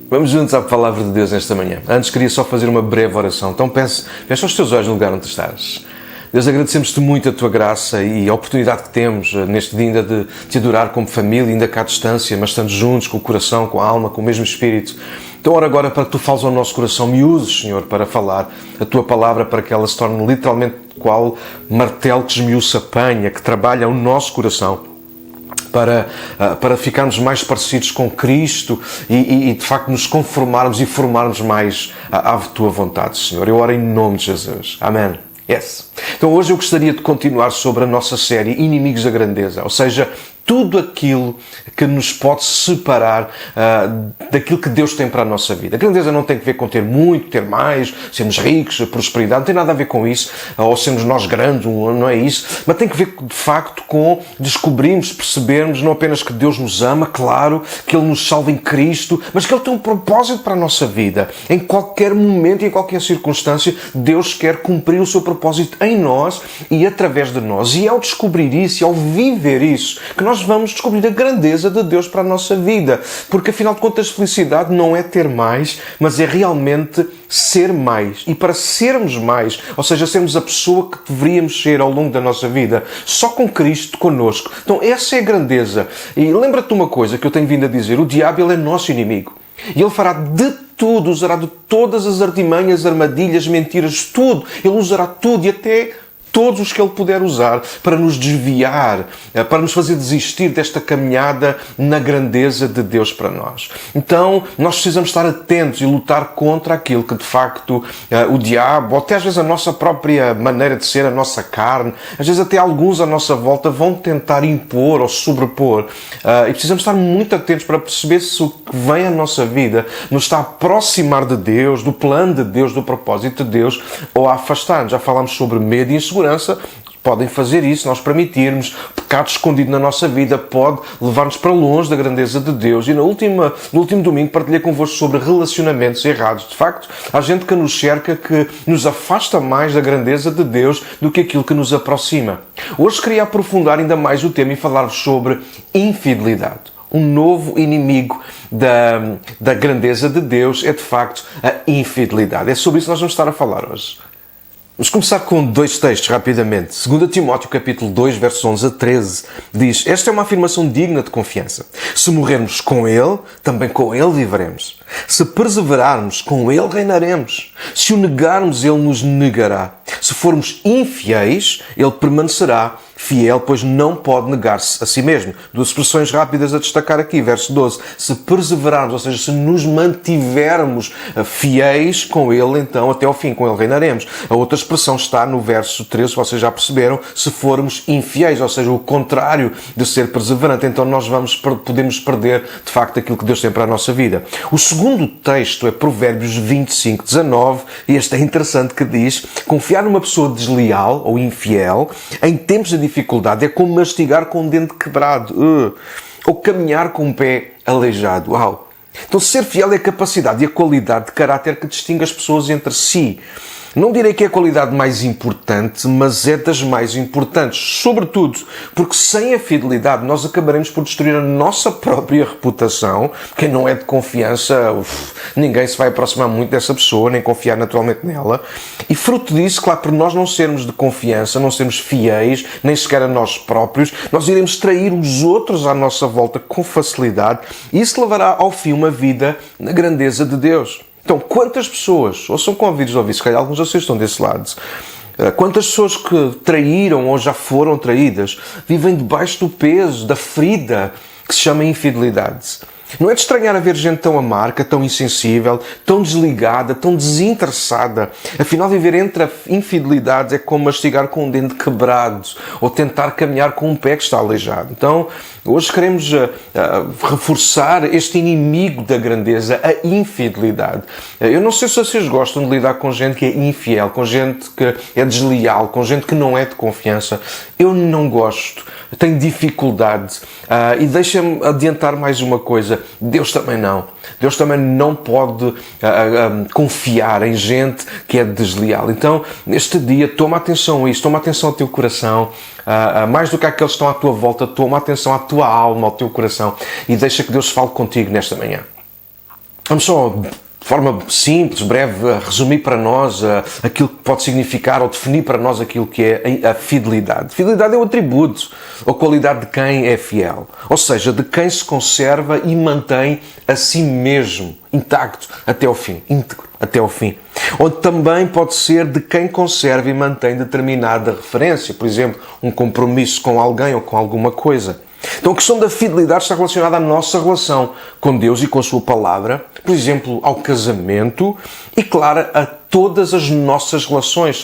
Vamos juntos à Palavra de Deus nesta manhã. Antes queria só fazer uma breve oração. Então fecha os teus olhos no lugar onde estás. Deus, agradecemos-te muito a tua graça e a oportunidade que temos neste dia ainda de te adorar como família, ainda cá à distância, mas estando juntos com o coração, com a alma, com o mesmo Espírito. Então oro agora para que tu fales ao nosso coração, me uses, Senhor, para falar a tua palavra, para que ela se torne literalmente qual martelo que esmiuça a panha, que trabalha o nosso coração. Para ficarmos mais parecidos com Cristo e de facto nos conformarmos e formarmos mais à tua vontade, Senhor. Eu oro em nome de Jesus. Amém. Yes. Então hoje eu gostaria de continuar sobre a nossa série Inimigos da Grandeza, ou seja, tudo aquilo que nos pode separar daquilo que Deus tem para a nossa vida. A grandeza não tem que ver com ter muito, ter mais, sermos ricos, a prosperidade, não tem nada a ver com isso, ou sermos nós grandes, não é isso, mas tem que ver de facto com descobrirmos, percebermos não apenas que Deus nos ama, claro, que Ele nos salva em Cristo, mas que Ele tem um propósito para a nossa vida. Em qualquer momento e em qualquer circunstância, Deus quer cumprir o seu propósito em nós e através de nós. E ao descobrir isso, e ao viver isso, que nós vamos descobrir a grandeza de Deus para a nossa vida. Porque, afinal de contas, felicidade não é ter mais, mas é realmente ser mais. E para sermos mais, ou seja, sermos a pessoa que deveríamos ser ao longo da nossa vida, só com Cristo connosco. Então, essa é a grandeza. E lembra-te de uma coisa que eu tenho vindo a dizer. O diabo, ele é nosso inimigo. E ele fará de tudo, usará de todas as artimanhas, armadilhas, mentiras, tudo. Ele usará tudo e até todos os que Ele puder usar para nos desviar, para nos fazer desistir desta caminhada na grandeza de Deus para nós. Então, nós precisamos estar atentos e lutar contra aquilo que, de facto, o diabo, ou até às vezes a nossa própria maneira de ser, a nossa carne, às vezes até alguns à nossa volta vão tentar impor ou sobrepor. E precisamos estar muito atentos para perceber se o que vem à nossa vida nos está a aproximar de Deus, do plano de Deus, do propósito de Deus, ou a afastar-nos. Já falámos sobre medo e insegurança. Podem fazer isso, nós permitirmos. Pecado escondido na nossa vida pode levar-nos para longe da grandeza de Deus. E no último domingo partilhei convosco sobre relacionamentos errados. De facto, há gente que nos cerca que nos afasta mais da grandeza de Deus do que aquilo que nos aproxima. Hoje queria aprofundar ainda mais o tema e falar-vos sobre infidelidade. Um novo inimigo da grandeza de Deus é, de facto, a infidelidade. É sobre isso que nós vamos estar a falar hoje. Vamos começar com dois textos, rapidamente. 2 Timóteo, capítulo 2, versos 11 a 13, diz: esta é uma afirmação digna de confiança. Se morrermos com Ele, também com Ele viveremos. Se perseverarmos, com Ele reinaremos. Se o negarmos, Ele nos negará. Se formos infiéis, Ele permanecerá fiel, pois não pode negar-se a si mesmo. Duas expressões rápidas a destacar aqui. Verso 12. Se perseverarmos, ou seja, se nos mantivermos fiéis com Ele, então até ao fim, com Ele reinaremos. A outra expressão está no verso 13, vocês já perceberam, se formos infiéis, ou seja, o contrário de ser perseverante, então nós podemos perder, de facto, aquilo que Deus tem para a nossa vida. O segundo texto é Provérbios 25, 19, e este é interessante, que diz: confiar numa pessoa desleal ou infiel em tempos de dificuldade é como mastigar com um dente quebrado, ou caminhar com um pé aleijado. Uau! Então, ser fiel é a capacidade e a qualidade de caráter que distingue as pessoas entre si. Não direi que é a qualidade mais importante, mas é das mais importantes. Sobretudo porque sem a fidelidade nós acabaremos por destruir a nossa própria reputação. Quem não é de confiança, ninguém se vai aproximar muito dessa pessoa, nem confiar naturalmente nela. E fruto disso, claro, por nós não sermos de confiança, não sermos fiéis, nem sequer a nós próprios, nós iremos trair os outros à nossa volta com facilidade. E isso levará ao fim uma vida na grandeza de Deus. Então, quantas pessoas, ou são convidados a ouvir, se calhar alguns de vocês estão desse lado, quantas pessoas que traíram ou já foram traídas vivem debaixo do peso, da ferida que se chama infidelidade? Não é de estranhar haver gente tão amarga, tão insensível, tão desligada, tão desinteressada. Afinal, viver entre infidelidades é como mastigar com um dente quebrado ou tentar caminhar com um pé que está aleijado. Então, hoje queremos reforçar este inimigo da grandeza, a infidelidade. Eu não sei se vocês gostam de lidar com gente que é infiel, com gente que é desleal, com gente que não é de confiança. Eu não gosto. Tenho dificuldade. E deixa-me adiantar mais uma coisa. Deus também não. Deus também não pode confiar em gente que é desleal. Então, neste dia, toma atenção a isso. Toma atenção ao teu coração. Mais do que aqueles que estão à tua volta, toma atenção à tua alma, ao teu coração. E deixa que Deus fale contigo nesta manhã. Vamos só, de forma simples, breve, resumir para nós aquilo que pode significar ou definir para nós aquilo que é a fidelidade. Fidelidade é o atributo ou qualidade de quem é fiel. Ou seja, de quem se conserva e mantém a si mesmo intacto até ao fim. Íntegro até ao fim. Ou também pode ser de quem conserva e mantém determinada referência. Por exemplo, um compromisso com alguém ou com alguma coisa. Então a questão da fidelidade está relacionada à nossa relação com Deus e com a sua palavra, por exemplo, ao casamento e, claro, a todas as nossas relações,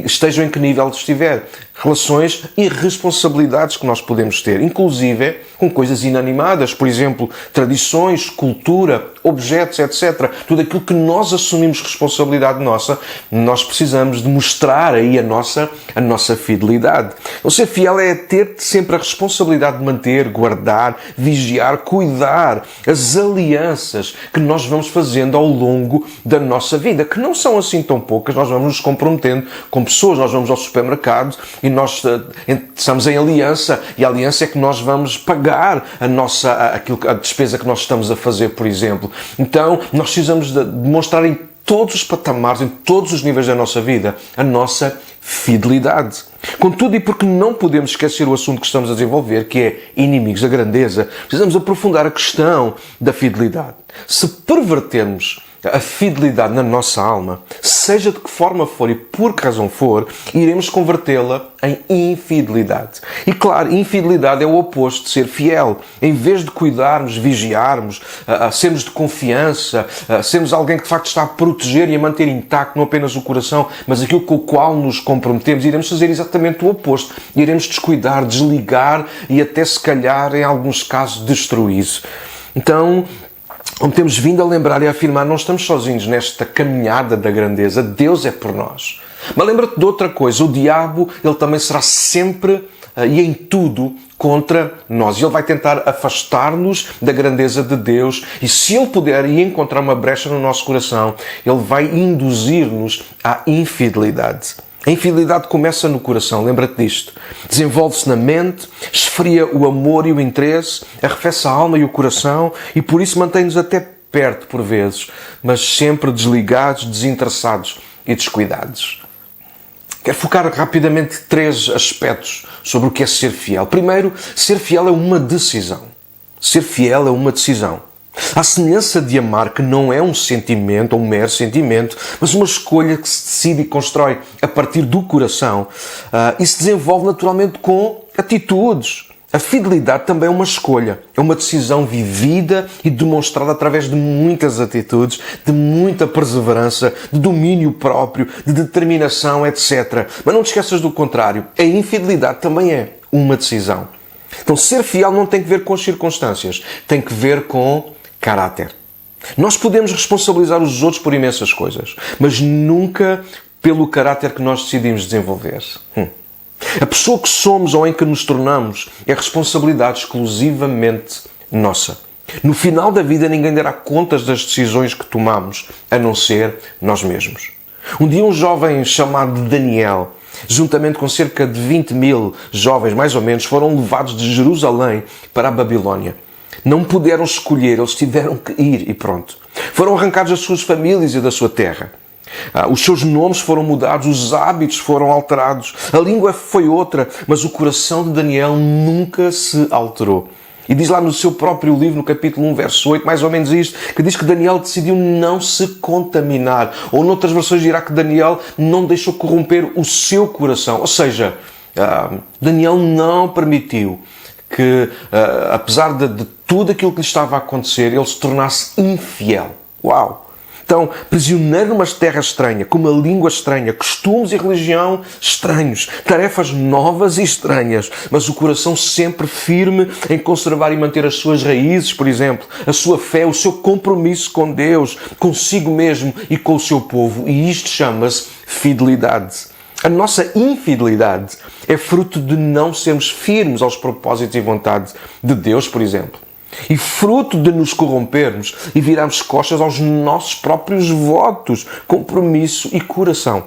estejam em que nível estiver. Relações e responsabilidades que nós podemos ter, inclusive com coisas inanimadas, por exemplo, tradições, cultura, objetos, etc. Tudo aquilo que nós assumimos responsabilidade nossa, nós precisamos de mostrar aí a nossa fidelidade. Então, ser fiel é ter sempre a responsabilidade de manter, guardar, vigiar, cuidar as alianças que nós vamos fazendo ao longo da nossa vida, que não são assim tão poucas. Nós vamos nos comprometendo com pessoas, nós vamos ao supermercado e nós estamos em aliança, e a aliança é que nós vamos pagar a despesa que nós estamos a fazer, por exemplo. Então, nós precisamos de demonstrar em todos os patamares, em todos os níveis da nossa vida, a nossa fidelidade. Contudo, e porque não podemos esquecer o assunto que estamos a desenvolver, que é inimigos da grandeza, precisamos aprofundar a questão da fidelidade. Se pervertermos a fidelidade na nossa alma, seja de que forma for e por que razão for, iremos convertê-la em infidelidade. E claro, infidelidade é o oposto de ser fiel. Em vez de cuidarmos, vigiarmos, sermos de confiança, sermos alguém que de facto está a proteger e a manter intacto não apenas o coração, mas aquilo com o qual nos comprometemos, iremos fazer exatamente o oposto. Iremos descuidar, desligar e até se calhar, em alguns casos, destruir. Então, como temos vindo a lembrar e a afirmar, não estamos sozinhos nesta caminhada da grandeza. Deus é por nós. Mas lembra-te de outra coisa. O diabo, ele também será sempre e em tudo contra nós. E ele vai tentar afastar-nos da grandeza de Deus. E se ele puder e encontrar uma brecha no nosso coração, ele vai induzir-nos à infidelidade. A infidelidade começa no coração, lembra-te disto. Desenvolve-se na mente, esfria o amor e o interesse, arrefece a alma e o coração e por isso mantém-nos até perto por vezes, mas sempre desligados, desinteressados e descuidados. Quero focar rapidamente 3 aspectos sobre o que é ser fiel. Primeiro, ser fiel é uma decisão. Ser fiel é uma decisão. A semelhança de amar, que não é um sentimento ou um mero sentimento, mas uma escolha que se decide e constrói a partir do coração e se desenvolve naturalmente com atitudes. A fidelidade também é uma escolha, é uma decisão vivida e demonstrada através de muitas atitudes, de muita perseverança, de domínio próprio, de determinação, etc. Mas não te esqueças do contrário, a infidelidade também é uma decisão. Então ser fiel não tem que ver com as circunstâncias, tem que ver com caráter. Nós podemos responsabilizar os outros por imensas coisas, mas nunca pelo caráter que nós decidimos desenvolver. A pessoa que somos ou em que nos tornamos é responsabilidade exclusivamente nossa. No final da vida ninguém dará contas das decisões que tomamos, a não ser nós mesmos. Um dia um jovem chamado Daniel, juntamente com cerca de 20.000 jovens, mais ou menos, foram levados de Jerusalém para a Babilónia. Não puderam escolher, eles tiveram que ir e pronto. Foram arrancados das suas famílias e da sua terra. Os seus nomes foram mudados, os hábitos foram alterados, a língua foi outra, mas o coração de Daniel nunca se alterou. E diz lá no seu próprio livro, no capítulo 1, verso 8, mais ou menos isto, que diz que Daniel decidiu não se contaminar. Ou noutras versões dirá que Daniel não deixou corromper o seu coração. Ou seja, Daniel não permitiu que, apesar de tudo aquilo que lhe estava a acontecer, ele se tornasse infiel. Uau! Então, prisioneiro numa terra estranha, com uma língua estranha, costumes e religião estranhos, tarefas novas e estranhas, mas o coração sempre firme em conservar e manter as suas raízes, por exemplo, a sua fé, o seu compromisso com Deus, consigo mesmo e com o seu povo. E isto chama-se fidelidade. A nossa infidelidade é fruto de não sermos firmes aos propósitos e vontade de Deus, por exemplo. E fruto de nos corrompermos e virarmos costas aos nossos próprios votos, compromisso e coração.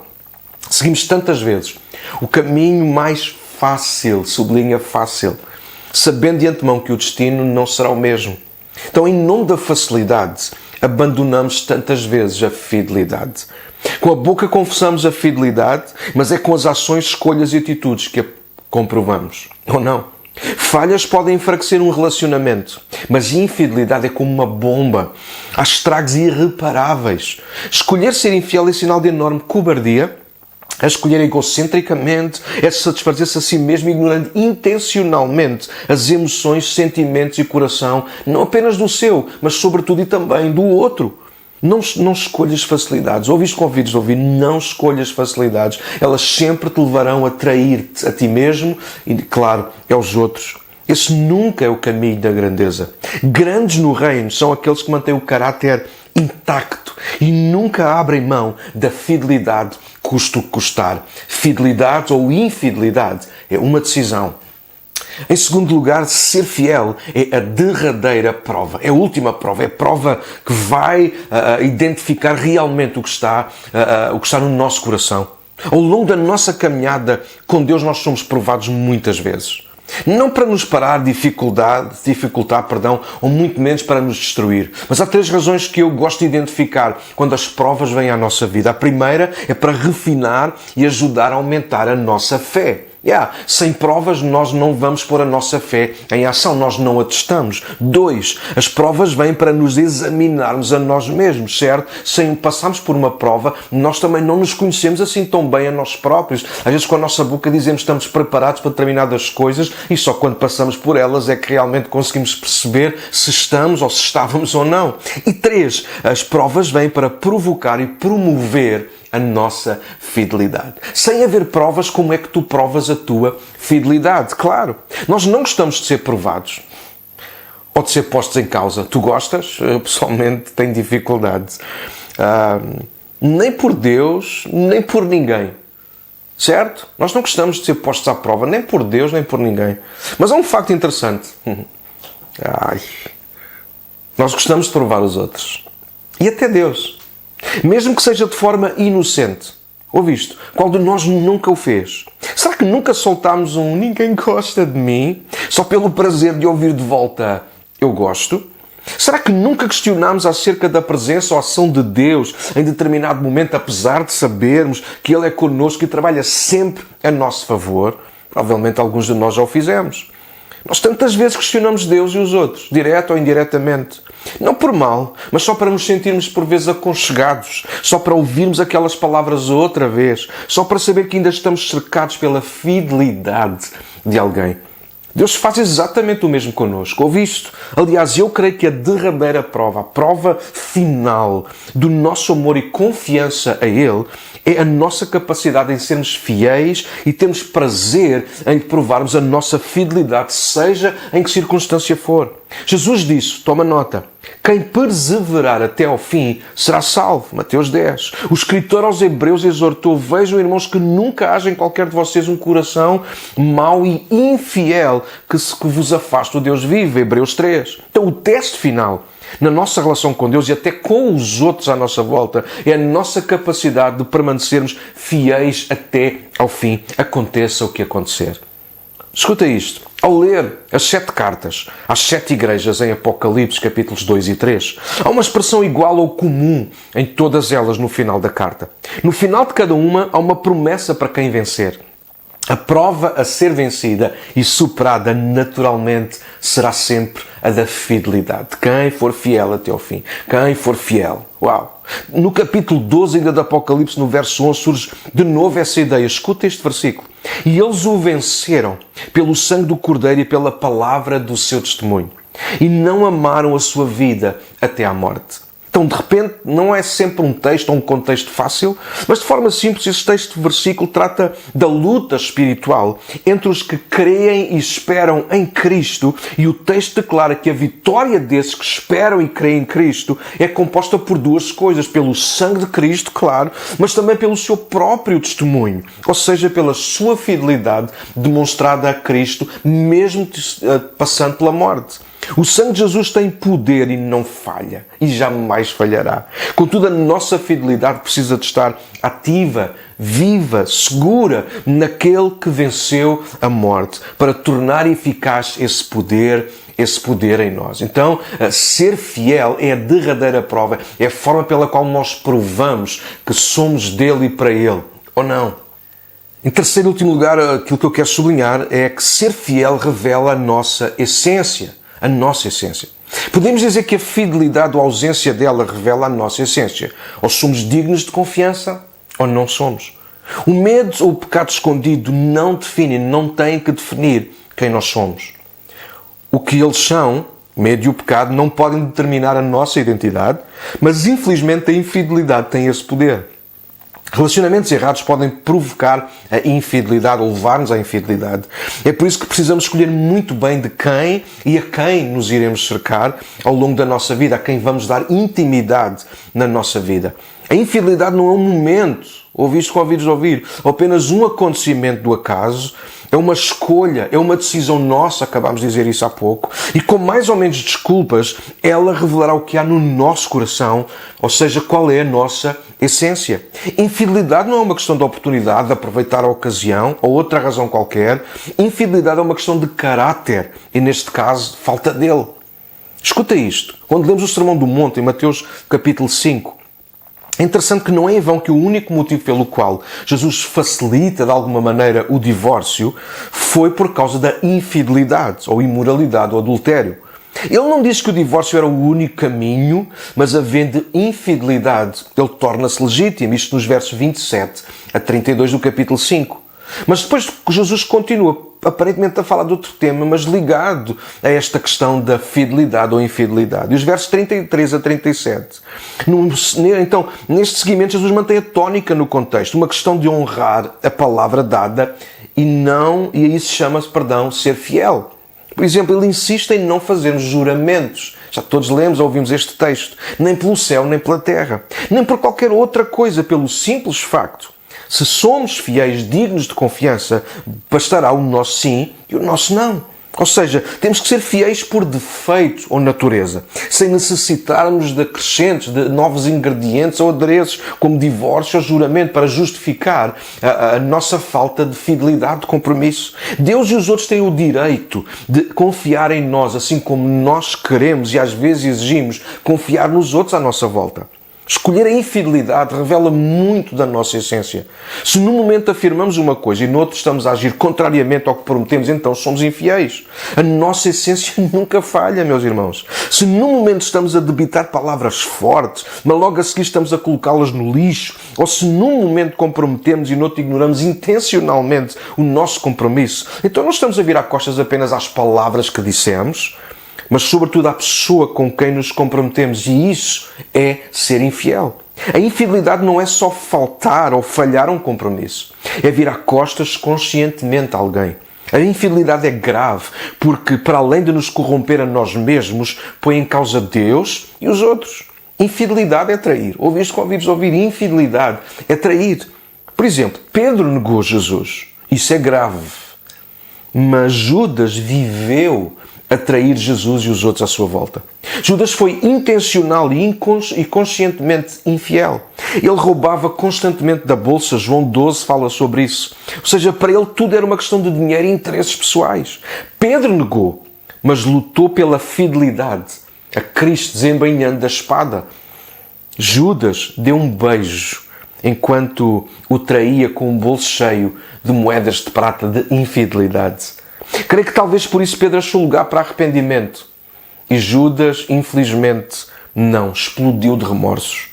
Seguimos tantas vezes o caminho mais fácil, sublinha fácil, sabendo de antemão que o destino não será o mesmo. Então, em nome da facilidade, abandonamos tantas vezes a fidelidade. Com a boca confessamos a fidelidade, mas é com as ações, escolhas e atitudes que a comprovamos. Ou não? Falhas podem enfraquecer um relacionamento, mas infidelidade é como uma bomba. Há estragos irreparáveis. Escolher ser infiel é sinal de enorme cobardia. A escolher egocentricamente é satisfazer-se a si mesmo, ignorando intencionalmente as emoções, sentimentos e coração, não apenas do seu, mas sobretudo e também do outro. Não escolhas facilidades. Ouviste convites de ouvir, não escolhas facilidades. Elas sempre te levarão a trair-te a ti mesmo e, claro, aos outros. Esse nunca é o caminho da grandeza. Grandes no reino são aqueles que mantêm o caráter intacto e nunca abrem mão da fidelidade, custe o que custar. Fidelidade ou infidelidade é uma decisão. Em segundo lugar, ser fiel é a derradeira prova. É a última prova. É a prova que vai identificar realmente o que está no nosso coração. Ao longo da nossa caminhada com Deus, nós somos provados muitas vezes. Não para nos parar, dificultar, ou muito menos para nos destruir. Mas há 3 razões que eu gosto de identificar quando as provas vêm à nossa vida. A primeira é para refinar e ajudar a aumentar a nossa fé. Sem provas nós não vamos pôr a nossa fé em ação, nós não a testamos. 2, as provas vêm para nos examinarmos a nós mesmos, certo? Sem passarmos por uma prova, nós também não nos conhecemos assim tão bem a nós próprios. Às vezes com a nossa boca dizemos que estamos preparados para determinadas coisas e só quando passamos por elas é que realmente conseguimos perceber se estamos ou se estávamos ou não. E 3, as provas vêm para provocar e promover a nossa fidelidade. Sem haver provas, como é que tu provas a tua fidelidade? Claro, nós não gostamos de ser provados ou de ser postos em causa. Tu gostas? Eu, pessoalmente, tenho dificuldades. Nem por Deus, nem por ninguém. Certo? Nós não gostamos de ser postos à prova, nem por Deus, nem por ninguém. Mas há um facto interessante. Nós gostamos de provar os outros. E até Deus. Mesmo que seja de forma inocente. Ouviste? Qual de nós nunca o fez? Será que nunca soltámos um ninguém gosta de mim só pelo prazer de ouvir de volta eu gosto? Será que nunca questionámos acerca da presença ou ação de Deus em determinado momento, apesar de sabermos que Ele é connosco e trabalha sempre a nosso favor? Provavelmente alguns de nós já o fizemos. Nós tantas vezes questionamos Deus e os outros, direto ou indiretamente. Não por mal, mas só para nos sentirmos por vezes aconchegados, só para ouvirmos aquelas palavras outra vez, só para saber que ainda estamos cercados pela fidelidade de alguém. Deus faz exatamente o mesmo connosco. Ouviste? Aliás, eu creio que a derradeira prova, a prova final do nosso amor e confiança a Ele, é a nossa capacidade em sermos fiéis e termos prazer em provarmos a nossa fidelidade, seja em que circunstância for. Jesus disse, toma nota, quem perseverar até ao fim será salvo. Mateus 10. O escritor aos Hebreus exortou, vejam, irmãos, que nunca haja em qualquer de vocês um coração mau e infiel que vos afaste do Deus vivo. Hebreus 3. Então o teste final na nossa relação com Deus e até com os outros à nossa volta é a nossa capacidade de permanecermos fiéis até ao fim, aconteça o que acontecer. Escuta isto. Ao ler as 7 cartas às 7 igrejas em Apocalipse, capítulos 2 e 3, há uma expressão igual ou comum em todas elas no final da carta. No final de cada uma, há uma promessa para quem vencer. A prova a ser vencida e superada naturalmente será sempre a da fidelidade. Quem for fiel até ao fim. Quem for fiel. Uau! No capítulo 12 ainda do Apocalipse, no verso 11, surge de novo essa ideia. Escuta este versículo. E eles o venceram pelo sangue do Cordeiro e pela palavra do seu testemunho. E não amaram a sua vida até à morte. Então, de repente, não é sempre um texto ou um contexto fácil, mas de forma simples, este texto, versículo, trata da luta espiritual entre os que creem e esperam em Cristo, e o texto declara que a vitória desses que esperam e creem em Cristo é composta por 2 coisas, pelo sangue de Cristo, claro, mas também pelo seu próprio testemunho, ou seja, pela sua fidelidade demonstrada a Cristo, mesmo passando pela morte. O sangue de Jesus tem poder e não falha, e jamais falhará. Contudo, a nossa fidelidade precisa de estar ativa, viva, segura naquele que venceu a morte, para tornar eficaz esse poder esse poder em nós. Então, ser fiel é a derradeira prova, é a forma pela qual nós provamos que somos dele e para ele, ou não. Em terceiro e último lugar, aquilo que eu quero sublinhar é que ser fiel revela a nossa essência. A nossa essência. Podemos dizer que a fidelidade ou a ausência dela revela a nossa essência. Ou somos dignos de confiança, ou não somos. O medo ou o pecado escondido não definem, não têm que definir quem nós somos. O que eles são, medo e o pecado, não podem determinar a nossa identidade, mas infelizmente a infidelidade tem esse poder. Relacionamentos errados podem provocar a infidelidade ou levar-nos à infidelidade. É por isso que precisamos escolher muito bem de quem e a quem nos iremos cercar ao longo da nossa vida, a quem vamos dar intimidade na nossa vida. A infidelidade não é um momento, ouviste com ouvidos ouvir, ou apenas um acontecimento do acaso. É uma escolha, é uma decisão nossa, acabámos de dizer isso há pouco, e com mais ou menos desculpas, ela revelará o que há no nosso coração, ou seja, qual é a nossa essência. Infidelidade não é uma questão de oportunidade, de aproveitar a ocasião, ou outra razão qualquer. Infidelidade é uma questão de caráter, e neste caso, falta dele. Escuta isto, quando lemos o Sermão do Monte, em Mateus capítulo 5, é interessante que não é em vão que o único motivo pelo qual Jesus facilita de alguma maneira o divórcio foi por causa da infidelidade, ou imoralidade, ou adultério. Ele não diz que o divórcio era o único caminho, mas havendo infidelidade, ele torna-se legítimo. Isto nos versos 27 a 32 do capítulo 5. Mas depois Jesus continua, aparentemente a falar de outro tema, mas ligado a esta questão da fidelidade ou infidelidade. E os versos 33 a 37. Então, neste seguimento, Jesus mantém a tónica no contexto, uma questão de honrar a palavra dada e aí se chama-se, ser fiel. Por exemplo, ele insiste em não fazermos juramentos. Já todos lemos ou ouvimos este texto. Nem pelo céu, nem pela terra. Nem por qualquer outra coisa, pelo simples facto. Se somos fiéis, dignos de confiança, bastará o nosso sim e o nosso não. Ou seja, temos que ser fiéis por defeito ou natureza, sem necessitarmos de acrescentos, de novos ingredientes ou adereços, como divórcio ou juramento, para justificar a nossa falta de fidelidade, de compromisso. Deus e os outros têm o direito de confiar em nós, assim como nós queremos e às vezes exigimos confiar nos outros à nossa volta. Escolher a infidelidade revela muito da nossa essência. Se num momento afirmamos uma coisa e no outro estamos a agir contrariamente ao que prometemos, então somos infiéis. A nossa essência nunca falha, meus irmãos. Se num momento estamos a debitar palavras fortes, mas logo a seguir estamos a colocá-las no lixo, ou se num momento comprometemos e no outro ignoramos intencionalmente o nosso compromisso, então não estamos a virar costas apenas às palavras que dissemos, mas sobretudo à pessoa com quem nos comprometemos, e isso é ser infiel. A infidelidade não é só faltar ou falhar a um compromisso, é virar costas conscientemente a alguém. A infidelidade é grave porque, para além de nos corromper a nós mesmos, põe em causa Deus e os outros. Infidelidade é trair. Ouviste com ouvidos ouvir? Infidelidade é trair. Por exemplo, Pedro negou Jesus. Isso é grave. Mas Judas viveu a trair Jesus e os outros à sua volta. Judas foi intencional e conscientemente infiel. Ele roubava constantemente da bolsa. João 12 fala sobre isso. Ou seja, para ele tudo era uma questão de dinheiro e interesses pessoais. Pedro negou, mas lutou pela fidelidade a Cristo, desembainhando da espada. Judas deu um beijo enquanto o traía com um bolso cheio de moedas de prata de infidelidade. Creio que talvez por isso Pedro achou lugar para arrependimento. E Judas, infelizmente, não. Explodiu de remorsos.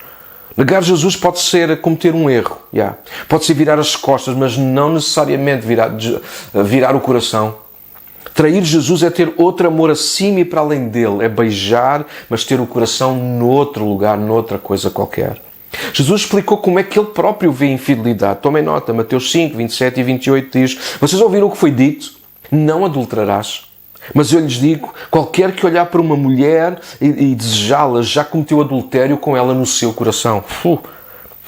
Negar Jesus pode ser cometer um erro. Pode ser virar as costas, mas não necessariamente virar o coração. Trair Jesus é ter outro amor acima e para além dele. É beijar, mas ter o coração noutro lugar, noutra coisa qualquer. Jesus explicou como é que ele próprio vê a infidelidade. Tomem nota, Mateus 5, 27 e 28 diz: vocês ouviram o que foi dito? Não adulterarás. Mas eu lhes digo, qualquer que olhar para uma mulher e desejá-la já cometeu adultério com ela no seu coração.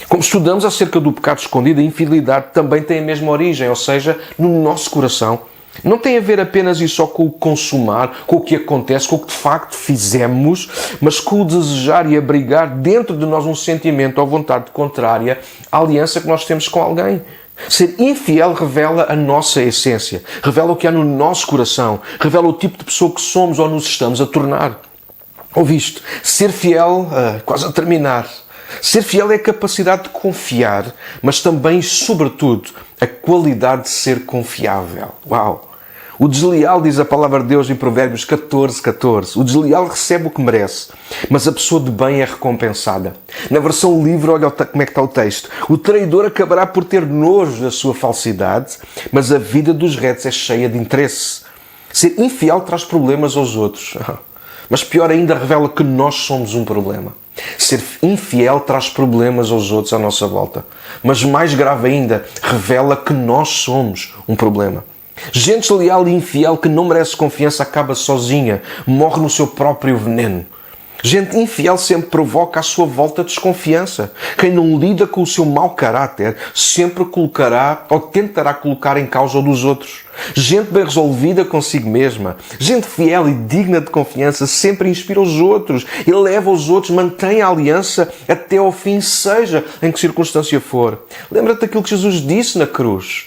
Como estudamos acerca do pecado escondido, a infidelidade também tem a mesma origem, ou seja, no nosso coração. Não tem a ver apenas e só com o consumar, com o que acontece, com o que de facto fizemos, mas com o desejar e abrigar dentro de nós um sentimento ou vontade contrária à aliança que nós temos com alguém. Ser infiel revela a nossa essência, revela o que há no nosso coração, revela o tipo de pessoa que somos ou nos estamos a tornar. Ouviste? Ser fiel, quase a terminar. Ser fiel é a capacidade de confiar, mas também, sobretudo, a qualidade de ser confiável. Uau! O desleal, diz a palavra de Deus em Provérbios 14:14. O desleal recebe o que merece, mas a pessoa de bem é recompensada. Na versão livre, olha como é que está o texto. O traidor acabará por ter nojo da sua falsidade, mas a vida dos retos é cheia de interesse. Ser infiel traz problemas aos outros. Mas pior ainda, revela que nós somos um problema. Ser infiel traz problemas aos outros à nossa volta. Mas mais grave ainda, revela que nós somos um problema. Gente desleal e infiel que não merece confiança acaba sozinha, morre no seu próprio veneno. Gente infiel sempre provoca à sua volta desconfiança. Quem não lida com o seu mau caráter sempre colocará ou tentará colocar em causa o dos outros. Gente bem resolvida consigo mesma, gente fiel e digna de confiança sempre inspira os outros e leva os outros, mantém a aliança até ao fim, seja em que circunstância for. Lembra-te daquilo que Jesus disse na cruz.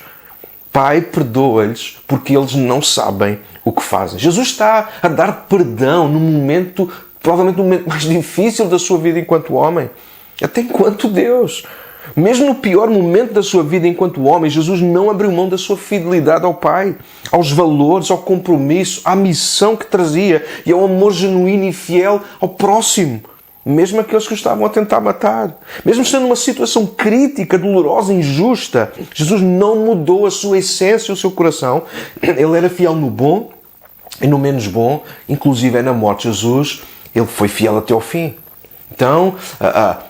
Pai, perdoa-lhes porque eles não sabem o que fazem. Jesus está a dar perdão no momento, provavelmente no momento mais difícil da sua vida enquanto homem, até enquanto Deus. Mesmo no pior momento da sua vida enquanto homem, Jesus não abriu mão da sua fidelidade ao Pai, aos valores, ao compromisso, à missão que trazia e ao amor genuíno e fiel ao próximo. Mesmo aqueles que o estavam a tentar matar. Mesmo estando numa situação crítica, dolorosa, injusta, Jesus não mudou a sua essência, o seu coração. Ele era fiel no bom e no menos bom, inclusive na morte. Jesus, ele foi fiel até ao fim. Então,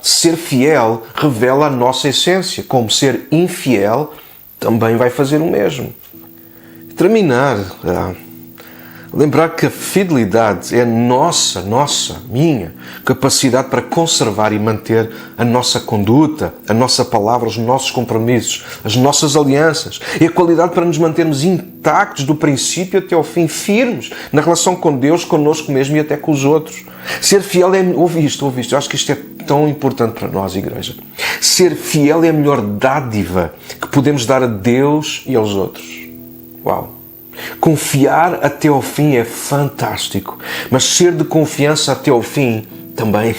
ser fiel revela a nossa essência, como ser infiel também vai fazer o mesmo. Terminar, lembrar que a fidelidade é a minha capacidade para conservar e manter a nossa conduta, a nossa palavra, os nossos compromissos, as nossas alianças. E a qualidade para nos mantermos intactos do princípio até ao fim, firmes na relação com Deus, connosco mesmo e até com os outros. Ser fiel é... Ouve isto. Eu acho que isto é tão importante para nós, igreja. Ser fiel é a melhor dádiva que podemos dar a Deus e aos outros. Uau! Confiar até ao fim é fantástico, mas ser de confiança até ao fim também.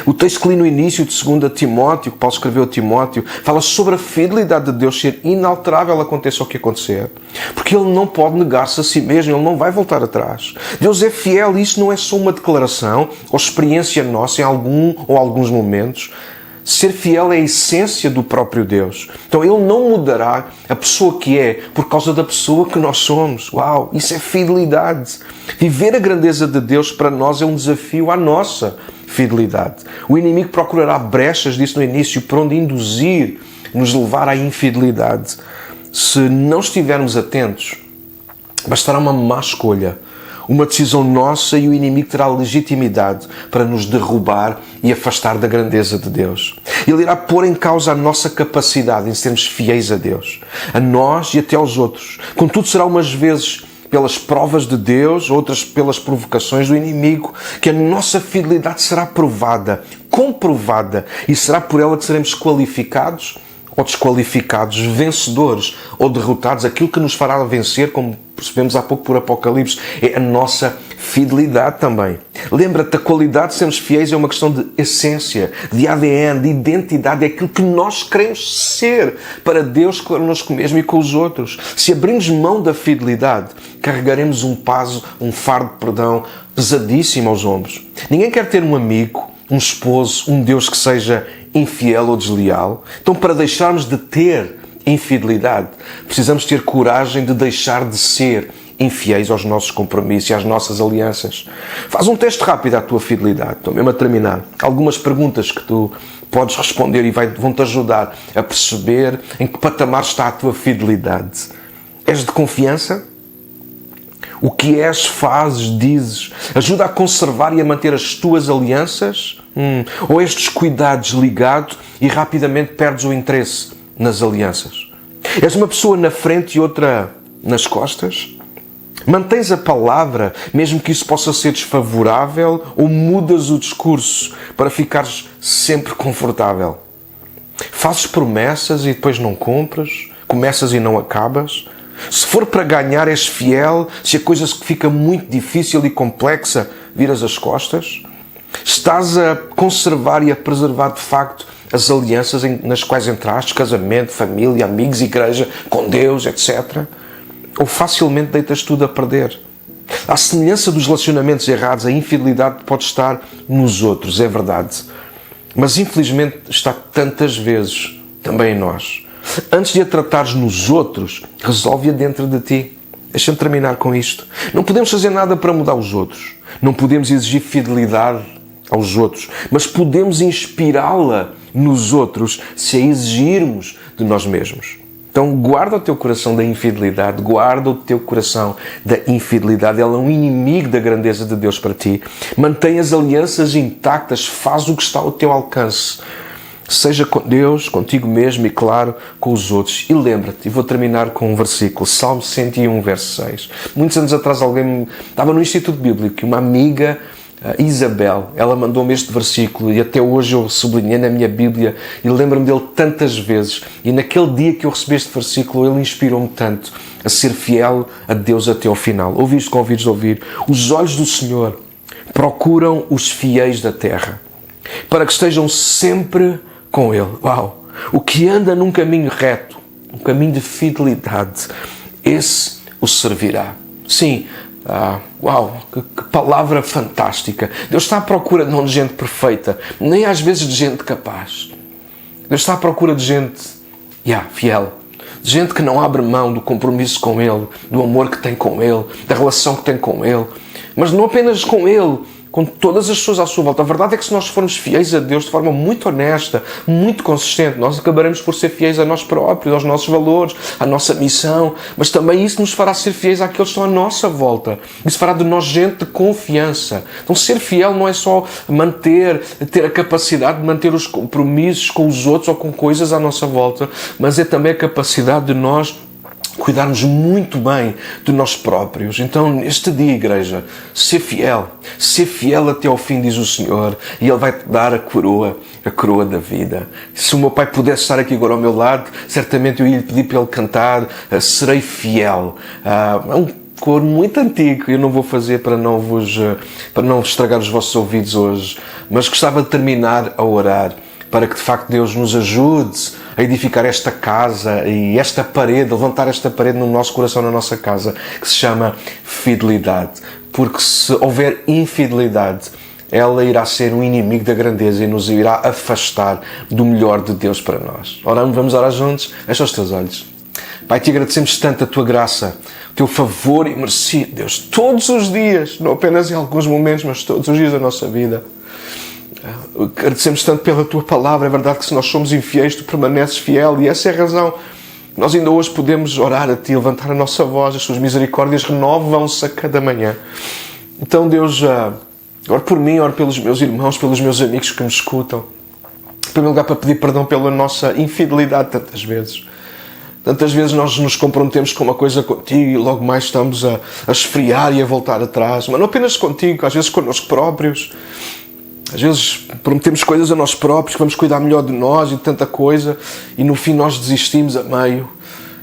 O texto que li no início de 2 Timóteo, que Paulo escreveu a Timóteo, fala sobre a fidelidade de Deus ser inalterável, aconteça o que acontecer. Porque Ele não pode negar-se a si mesmo, Ele não vai voltar atrás. Deus é fiel e isso não é só uma declaração ou experiência nossa em algum ou alguns momentos. Ser fiel é a essência do próprio Deus. Então Ele não mudará a pessoa que é por causa da pessoa que nós somos. Uau, isso é fidelidade. Viver a grandeza de Deus para nós é um desafio à nossa fidelidade. O inimigo procurará brechas, disse no início, por onde induzir, nos levar à infidelidade. Se não estivermos atentos, bastará uma má escolha, uma decisão nossa e o inimigo terá legitimidade para nos derrubar e afastar da grandeza de Deus. Ele irá pôr em causa a nossa capacidade em sermos fiéis a Deus, a nós e até aos outros. Contudo, será umas vezes pelas provas de Deus, outras pelas provocações do inimigo, que a nossa fidelidade será provada, comprovada, e será por ela que seremos qualificados ou desqualificados, vencedores ou derrotados. Aquilo que nos fará vencer, como percebemos há pouco por Apocalipse, é a nossa fidelidade também. Lembra-te, a qualidade de sermos fiéis é uma questão de essência, de ADN, de identidade, é aquilo que nós queremos ser para Deus, connosco mesmo e com os outros. Se abrirmos mão da fidelidade, carregaremos um fardo, pesadíssimo aos ombros. Ninguém quer ter um amigo, um esposo, um Deus que seja infiel ou desleal. Então, para deixarmos de ter infidelidade, precisamos ter coragem de deixar de ser infiéis aos nossos compromissos e às nossas alianças. Faz um teste rápido à tua fidelidade. Estou mesmo a terminar. Algumas perguntas que tu podes responder e vão-te ajudar a perceber em que patamar está a tua fidelidade. És de confiança? O que és, fazes, dizes, ajuda a conservar e a manter as tuas alianças? Ou és descuidado, desligado e rapidamente perdes o interesse nas alianças? És uma pessoa na frente e outra nas costas? Mantens a palavra, mesmo que isso possa ser desfavorável, ou mudas o discurso para ficares sempre confortável? Fazes promessas e depois não cumpres? Começas e não acabas? Se for para ganhar, és fiel? Se a coisa fica muito difícil e complexa, viras as costas? Estás a conservar e a preservar de facto as alianças nas quais entraste, casamento, família, amigos, igreja, com Deus, etc. Ou facilmente deitas tudo a perder? À semelhança dos relacionamentos errados, a infidelidade pode estar nos outros, é verdade. Mas infelizmente está tantas vezes também em nós. Antes de a tratares nos outros, resolve-a dentro de ti. Deixa-me terminar com isto. Não podemos fazer nada para mudar os outros. Não podemos exigir fidelidade aos outros. Mas podemos inspirá-la nos outros se a exigirmos de nós mesmos. Então guarda o teu coração da infidelidade, guarda o teu coração da infidelidade. Ela é um inimigo da grandeza de Deus para ti. Mantém as alianças intactas, faz o que está ao teu alcance. Seja com Deus, contigo mesmo e, claro, com os outros. E lembra-te, e vou terminar com um versículo, Salmo 101, verso 6. Muitos anos atrás alguém estava no Instituto Bíblico e uma amiga, Isabel, ela mandou-me este versículo e até hoje eu sublinhei na minha Bíblia e lembro-me dele tantas vezes. E naquele dia que eu recebi este versículo, ele inspirou-me tanto a ser fiel a Deus até ao final. Ouviste, convides a ouvir. Os olhos do Senhor procuram os fiéis da terra, para que estejam sempre com Ele. Uau! O que anda num caminho reto, um caminho de fidelidade, esse o servirá. Sim, uau, que palavra fantástica. Deus está à procura não de gente perfeita, nem às vezes de gente capaz. Deus está à procura de gente fiel. De gente que não abre mão do compromisso com Ele, do amor que tem com Ele, da relação que tem com Ele. Mas não apenas com Ele, com todas as pessoas à sua volta. A verdade é que se nós formos fiéis a Deus de forma muito honesta, muito consistente, nós acabaremos por ser fiéis a nós próprios, aos nossos valores, à nossa missão, mas também isso nos fará ser fiéis àqueles que estão à nossa volta. Isso fará de nós gente de confiança. Então ser fiel não é só ter a capacidade de manter os compromissos com os outros ou com coisas à nossa volta, mas é também a capacidade de nós cuidarmos muito bem de nós próprios. Então, neste dia, igreja, ser fiel até ao fim, diz o Senhor, e Ele vai-te dar a coroa da vida. Se o meu pai pudesse estar aqui agora ao meu lado, certamente eu ia lhe pedir para ele cantar Serei Fiel. É um coro muito antigo, eu não vou fazer para não estragar os vossos ouvidos hoje, mas gostava de terminar a orar para que de facto Deus nos ajude a edificar esta casa e esta parede, a levantar esta parede no nosso coração, na nossa casa, que se chama fidelidade. Porque se houver infidelidade, ela irá ser um inimigo da grandeza e nos irá afastar do melhor de Deus para nós. Vamos orar juntos? Fecha os teus olhos. Pai, te agradecemos tanto a tua graça, o teu favor imerecido, Deus, todos os dias, não apenas em alguns momentos, mas todos os dias da nossa vida. Agradecemos tanto pela tua palavra. É verdade que se nós somos infiéis, tu permaneces fiel, e essa é a razão. Nós ainda hoje podemos orar a ti, levantar a nossa voz, as suas misericórdias renovam-se a cada manhã. Então, Deus, oro por mim, oro pelos meus irmãos, pelos meus amigos que me escutam. Em primeiro lugar, para pedir perdão pela nossa infidelidade tantas vezes. Tantas vezes nós nos comprometemos com uma coisa contigo e logo mais estamos a esfriar e a voltar atrás. Mas não apenas contigo, às vezes connosco próprios. Às vezes prometemos coisas a nós próprios, que vamos cuidar melhor de nós e de tanta coisa, e no fim nós desistimos a meio.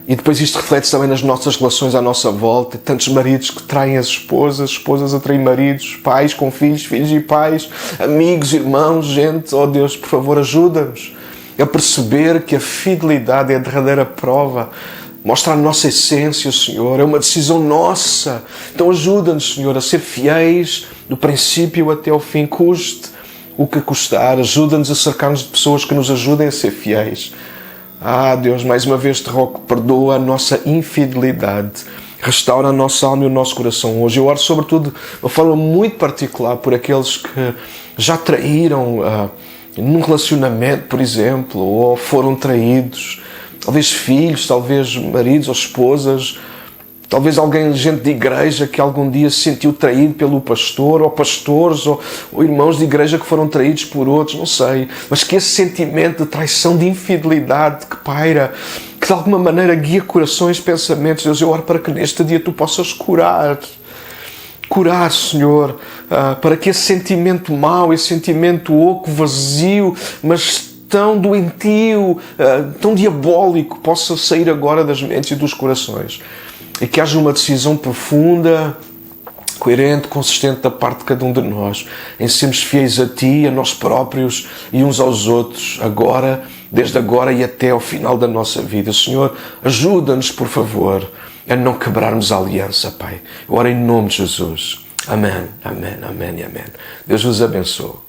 E depois isto reflete também nas nossas relações à nossa volta. Tantos maridos que traem as esposas a trair maridos, pais com filhos, filhos e pais, amigos, irmãos, gente. Oh Deus, por favor, ajuda-nos a perceber que a fidelidade é a derradeira prova. Mostra a nossa essência, Senhor. É uma decisão nossa. Então ajuda-nos, Senhor, a ser fiéis do princípio até ao fim, custe o que custar. Ajuda-nos a cercar-nos de pessoas que nos ajudem a ser fiéis. Deus, mais uma vez te rogo, perdoa a nossa infidelidade. Restaura a nossa alma e o nosso coração hoje. Eu oro sobretudo de uma forma muito particular por aqueles que já traíram num relacionamento, por exemplo, ou foram traídos. Talvez filhos, talvez maridos ou esposas, talvez gente de igreja que algum dia se sentiu traído pelo pastor, ou pastores, ou irmãos de igreja que foram traídos por outros, não sei. Mas que esse sentimento de traição, de infidelidade que paira, que de alguma maneira guia corações, pensamentos, Deus, eu oro para que neste dia tu possas curar, Senhor, para que esse sentimento mau, esse sentimento oco, vazio, mas tão doentio, tão diabólico possa sair agora das mentes e dos corações. E que haja uma decisão profunda, coerente, consistente da parte de cada um de nós, em sermos fiéis a Ti, a nós próprios e uns aos outros, agora, desde agora e até ao final da nossa vida. Senhor, ajuda-nos, por favor, a não quebrarmos a aliança, Pai. Eu oro em nome de Jesus. Amém, amém, amém e amém. Deus vos abençoe.